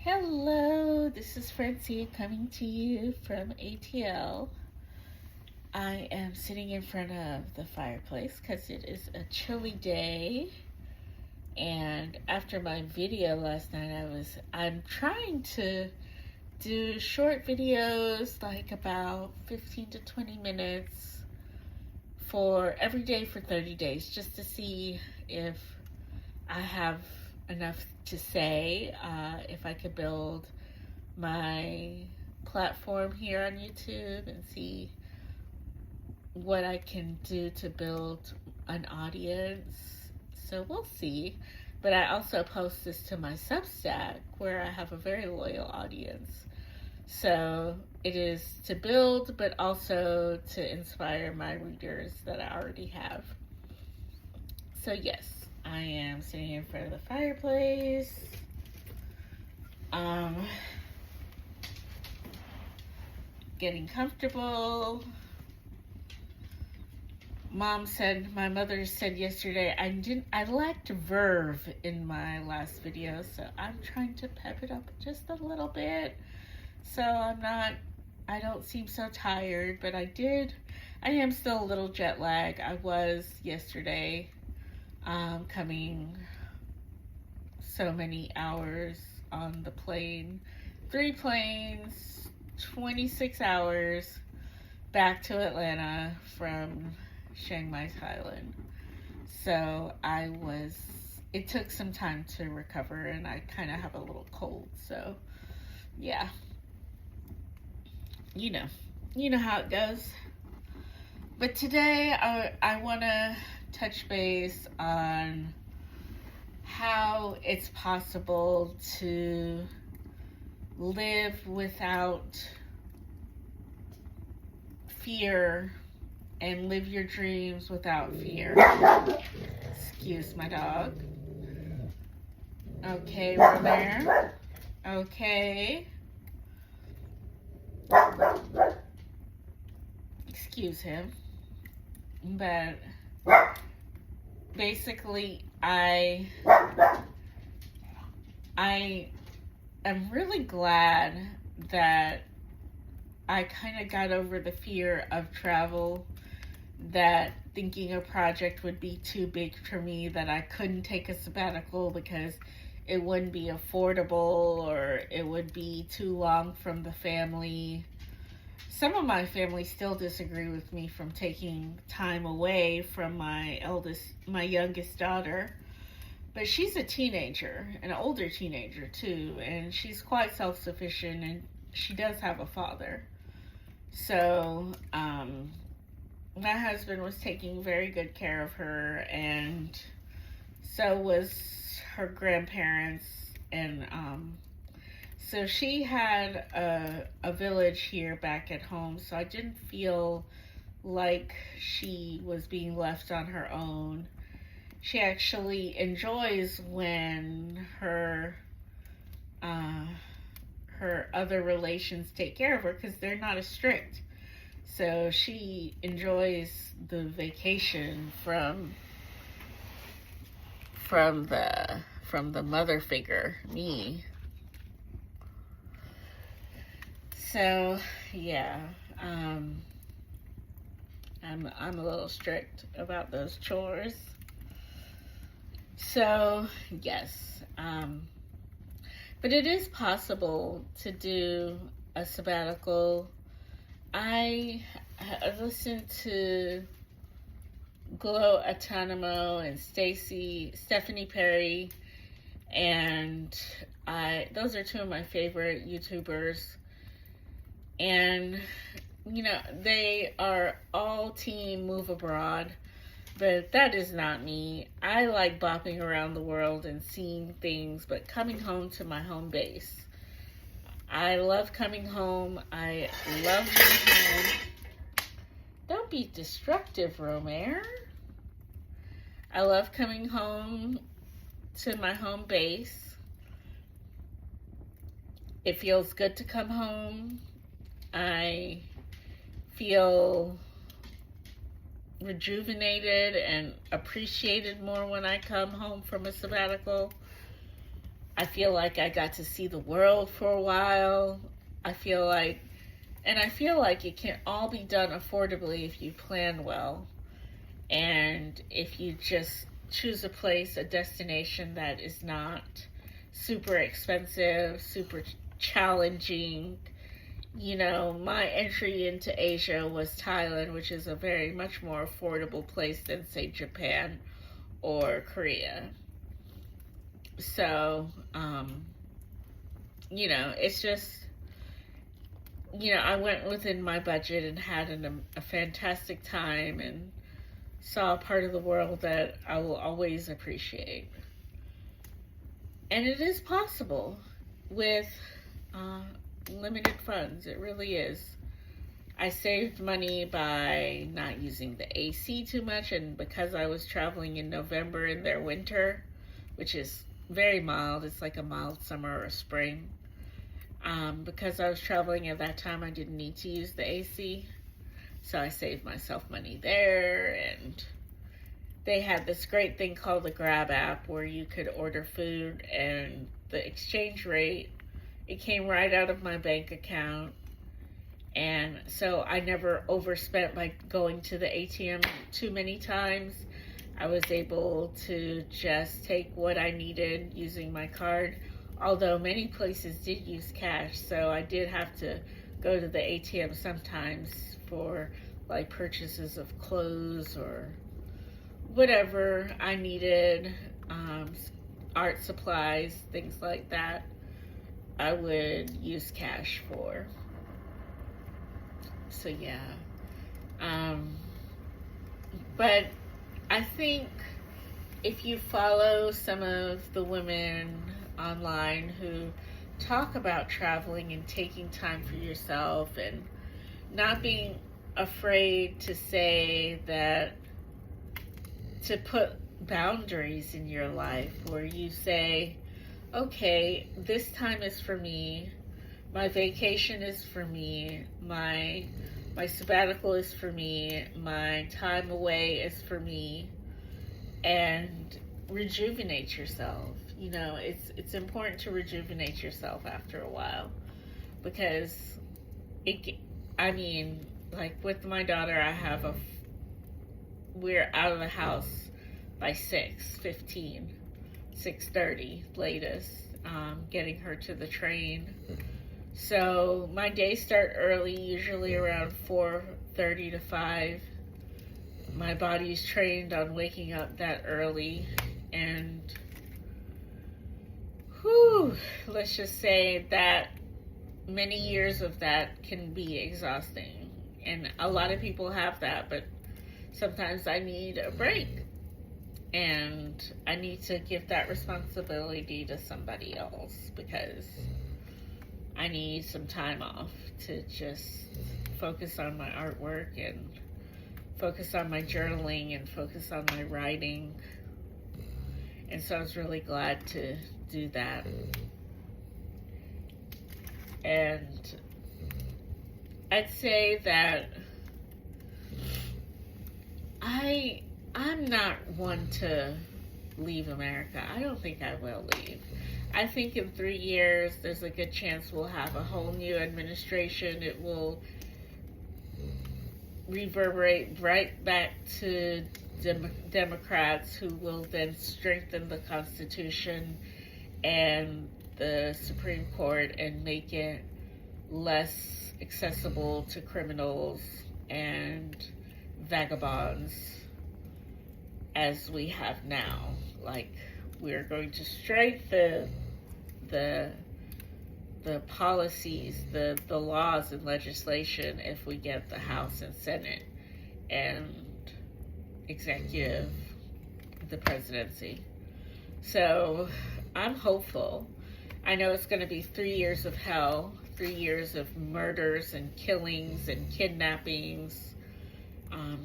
Hello, this is Francine coming to you from ATL. I am sitting in front of the fireplace because it is a chilly day. And after my video last night, I'm trying to do short videos, like about 15 to 20 minutes for every day for 30 days, just to see if I have enough to say, if I could build my platform here on YouTube and see what I can do to build an audience. So we'll see. But I also post this to my Substack where I have a very loyal audience. So it is to build, but also to inspire my readers that I already have. So yes, I am sitting in front of the fireplace. Getting comfortable. My mother said yesterday I lacked verve in my last video, so I'm trying to pep it up just a little bit. So I don't seem so tired, but I am still a little jet lag. I was yesterday, coming so many hours on the plane, 3 planes, 26 hours back to Atlanta from Chiang Mai, Thailand. So it took some time to recover, and I kind of have a little cold. So yeah, you know how it goes. But today I want to touch base on how it's possible to live without fear and live your dreams without fear. Excuse my dog. Okay, Romare. Okay. Excuse him. But basically, I am really glad that I kind of got over the fear of travel, that thinking a project would be too big for me, that I couldn't take a sabbatical because it wouldn't be affordable or it would be too long from the family. Some of my family still disagree with me from taking time away from my youngest daughter, but she's a teenager, an older teenager too, and she's quite self-sufficient, and she does have a father. So, my husband was taking very good care of her, and so was her grandparents, and so she had a village here back at home, so I didn't feel like she was being left on her own. She actually enjoys when her other relations take care of her because they're not as strict. So she enjoys the vacation from the mother figure, me. So yeah, I'm a little strict about those chores. So yes, but it is possible to do a sabbatical. I listened to Glow Autonomo and Stephanie Perry, and those are two of my favorite YouTubers. And they are all team move abroad, but that is not me. I like bopping around the world and seeing things, but coming home to my home base. I love coming home. I love being home. Don't be destructive, Romare. I love coming home to my home base. It feels good to come home. I feel rejuvenated and appreciated more when I come home from a sabbatical. I feel like I got to see the world for a while. I feel like, and I feel like it can all be done affordably if you plan well. And if you just choose a place, a destination that is not super expensive, super challenging. You know, my entry into Asia was Thailand, which is a very much more affordable place than, say, Japan or Korea. So, it's just, I went within my budget and had a fantastic time and saw a part of the world that I will always appreciate. And it is possible with uh, limited funds. It really is. I saved money by not using the AC too much, and because I was traveling in November in their winter, which is very mild, it's like a mild summer or spring. Because I was traveling at that time, I didn't need to use the AC, so I saved myself money there. And they had this great thing called the Grab app where you could order food, and the exchange rate, it came right out of my bank account. And so I never overspent by going to the ATM too many times. I was able to just take what I needed using my card, although many places did use cash, so I did have to go to the ATM sometimes for like purchases of clothes or whatever I needed, art supplies, things like that. I would use cash for. So yeah. But I think if you follow some of the women online who talk about traveling and taking time for yourself and not being afraid to say that, to put boundaries in your life where you say, okay, this time is for me, my vacation is for me, my sabbatical is for me, my time away is for me, and rejuvenate yourself. It's important to rejuvenate yourself after a while, because like with my daughter, we're out of the house by 6:15, 6:30 latest, getting her to the train. So my days start early, usually around 4:30 to 5. My body's trained on waking up that early, and let's just say that many years of that can be exhausting. And a lot of people have that, but sometimes I need a break. And I need to give that responsibility to somebody else, because I need some time off to just focus on my artwork and focus on my journaling and focus on my writing. And so I was really glad to do that. And I'd say that I'm not one to leave America. I don't think I will leave. I think in 3 years, there's a good chance we'll have a whole new administration. It will reverberate right back to Democrats, who will then strengthen the Constitution and the Supreme Court and make it less accessible to criminals and vagabonds as we have now. Like, we're going to strengthen the policies, the laws and legislation if we get the House and Senate and executive, the presidency. So I'm hopeful. I know it's going to be 3 years of hell, 3 years of murders and killings and kidnappings,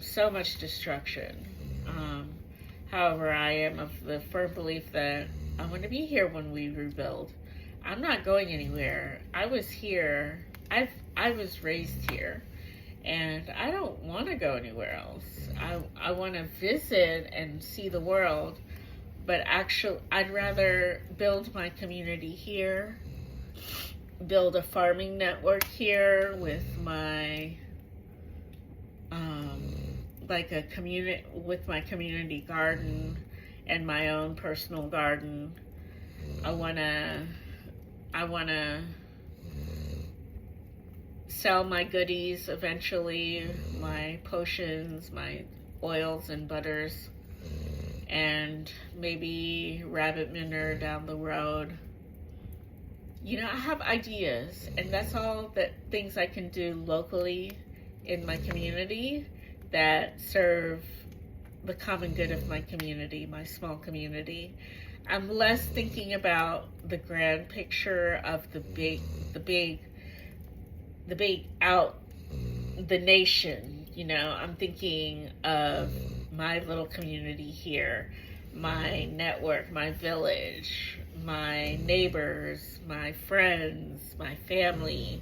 so much destruction. However, I am of the firm belief that I'm going to be here when we rebuild. I'm not going anywhere. I was here. I was raised here, and I don't want to go anywhere else. I want to visit and see the world, but actually, I'd rather build my community here, build a farming network here with my like a community, with my community garden and my own personal garden. I wanna sell my goodies eventually, my potions, my oils and butters, and maybe rabbit manure down the road. I have ideas, and that's all that things I can do locally in my community that serve the common good of my community, my small community. I'm less thinking about the grand picture of the big out, the nation. I'm thinking of my little community here, my network, my village, my neighbors, my friends, my family,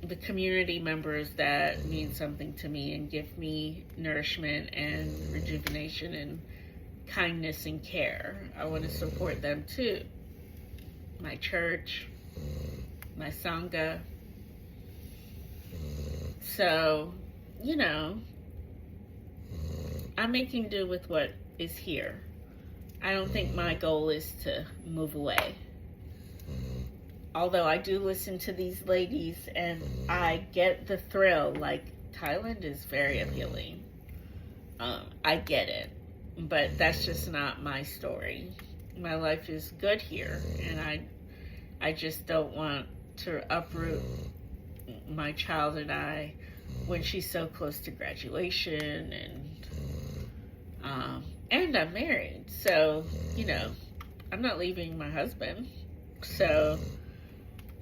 the community members that mean something to me and give me nourishment and rejuvenation and kindness and care. I want to support them too. My church, my sangha. So, I'm making do with what is here. I don't think my goal is to move away. Although I do listen to these ladies and I get the thrill, like Thailand is very appealing. I get it, but that's just not my story. My life is good here, and I just don't want to uproot my child and I when she's so close to graduation, and I'm married, so I'm not leaving my husband. So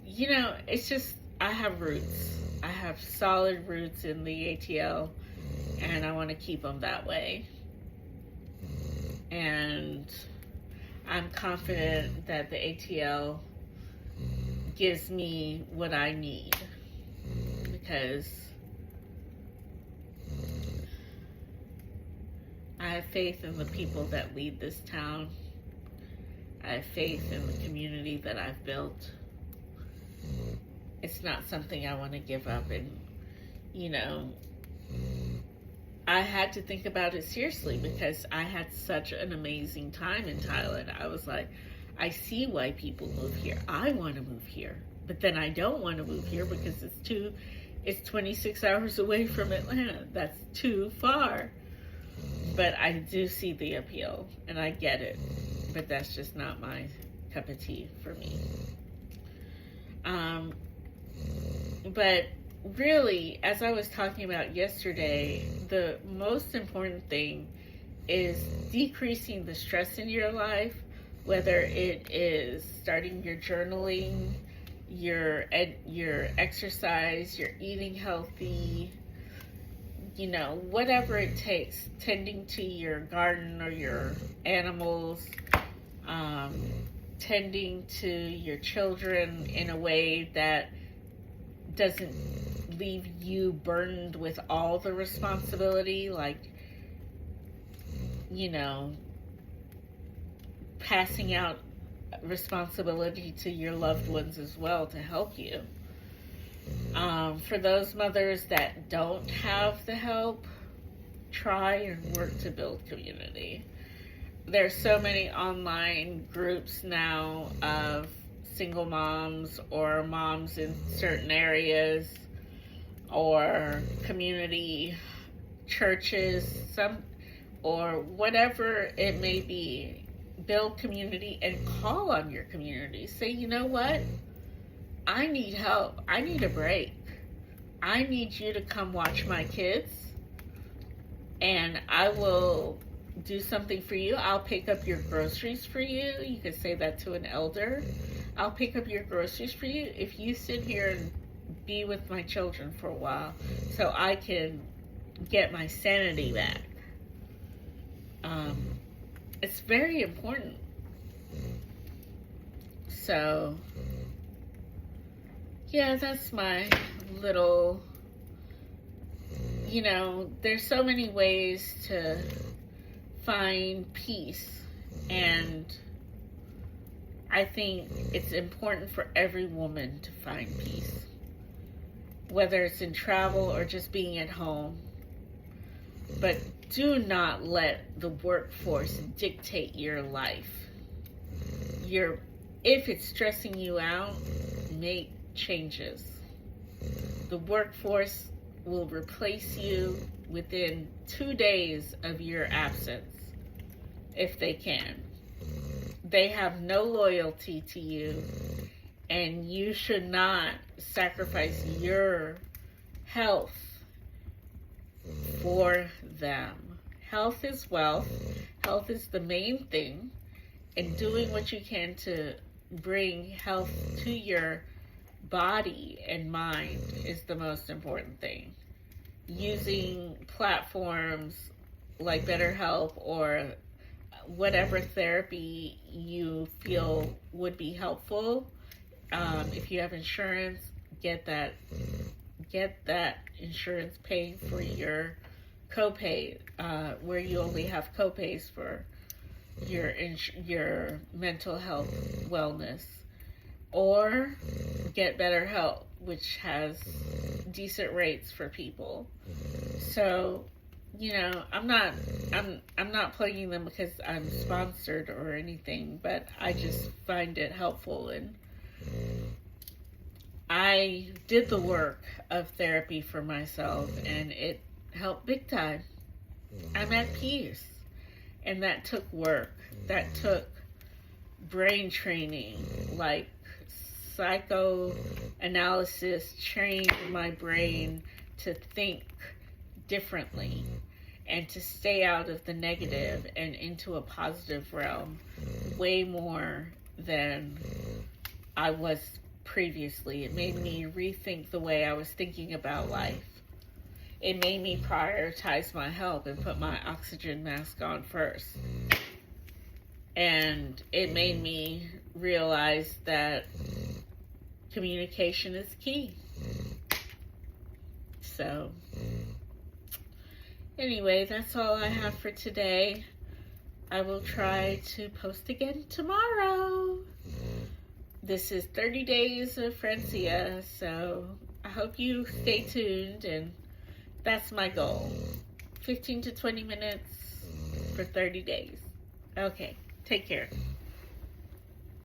it's just, I have roots. I have solid roots in the ATL, and I want to keep them that way. And I'm confident that the ATL gives me what I need, because I have faith in the people that lead this town. I have faith in the community that I've built. It's not something I want to give up, and I had to think about it seriously because I had such an amazing time in Thailand. I was like, I see why people move here. I want to move here, but then I don't want to move here because it's 26 hours away from Atlanta. That's too far. But I do see the appeal, and I get it, but that's just not my cup of tea for me. But really, as I was talking about yesterday, the most important thing is decreasing the stress in your life, whether it is starting your journaling, your exercise, your eating healthy, whatever it takes, tending to your garden or your animals, tending to your children in a way that doesn't leave you burdened with all the responsibility, like, passing out responsibility to your loved ones as well to help you. For those mothers that don't have the help, try and work to build community. There's so many online groups now of single moms or moms in certain areas, or community churches, or whatever it may be. Build community and call on your community. Say, you know what? I need help. I need a break. I need you to come watch my kids, and I will do something for you. I'll pick up your groceries for you. You could say that to an elder. I'll pick up your groceries for you if you sit here and be with my children for a while so I can get my sanity back. It's very important. So, yeah, that's my little, there's so many ways to find peace, and I think it's important for every woman to find peace, whether it's in travel or just being at home. But do not let the workforce dictate your life. If it's stressing you out, make changes. The workforce will replace you within 2 days of your absence, if they can. They have no loyalty to you, and you should not sacrifice your health for them. Health is wealth. Health is the main thing, and doing what you can to bring health to your body and mind is the most important thing. Using platforms like BetterHelp or whatever therapy you feel would be helpful. If you have insurance, get that insurance paid for your copay, where you only have copays for your mental health wellness, or get BetterHelp, which has decent rates for people. So, I'm not plugging them because I'm sponsored or anything, but I just find it helpful, and I did the work of therapy for myself, and it helped big time. I'm at peace, and that took work. That took brain training, like psychoanalysis trained my brain to think differently and to stay out of the negative and into a positive realm way more than I was previously. It made me rethink the way I was thinking about life. It made me prioritize my health and put my oxygen mask on first. And it made me realize that communication is key. So, anyway, that's all I have for today. I will try to post again tomorrow. This is 30 days of Francia, so I hope you stay tuned, and that's my goal. 15 to 20 minutes for 30 days. Okay, take care.